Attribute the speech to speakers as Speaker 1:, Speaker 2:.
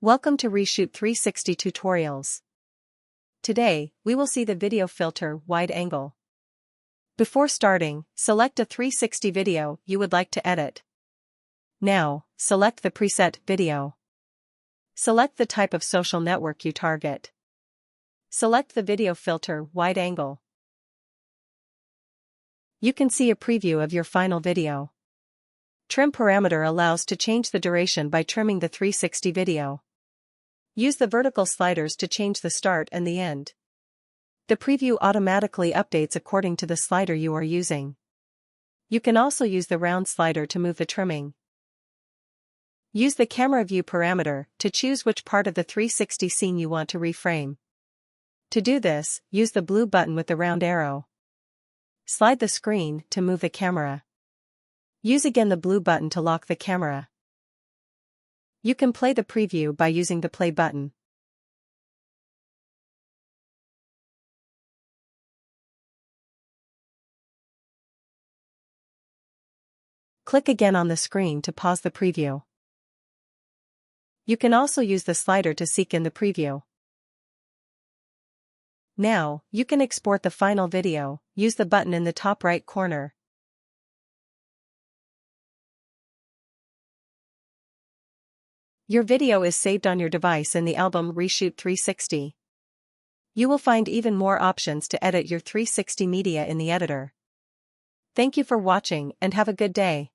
Speaker 1: Welcome to ReShoot 360 Tutorials. Today, we will see the video filter wide angle. Before starting, select a 360 video you would like to edit. Now, select the preset video. Select the type of social network you target. Select the video filter wide angle. You can see a preview of your final video. Trim parameter allows to change the duration by trimming the 360 video. Use the vertical sliders to change the start and the end. The preview automatically updates according to the slider you are using. You can also use the round slider to move the trimming. Use the camera view parameter to choose which part of the 360 scene you want to reframe. To do this, use the blue button with the round arrow. Slide the screen to move the camera. Use again the blue button to lock the camera. You can play the preview by using the play button. Click again on the screen to pause the preview. You can also use the slider to seek in the preview. Now, you can export the final video. Use the button in the top right corner. Your video is saved on your device in the album ReShoot 360. You will find even more options to edit your 360 media in the editor. Thank you for watching and have a good day.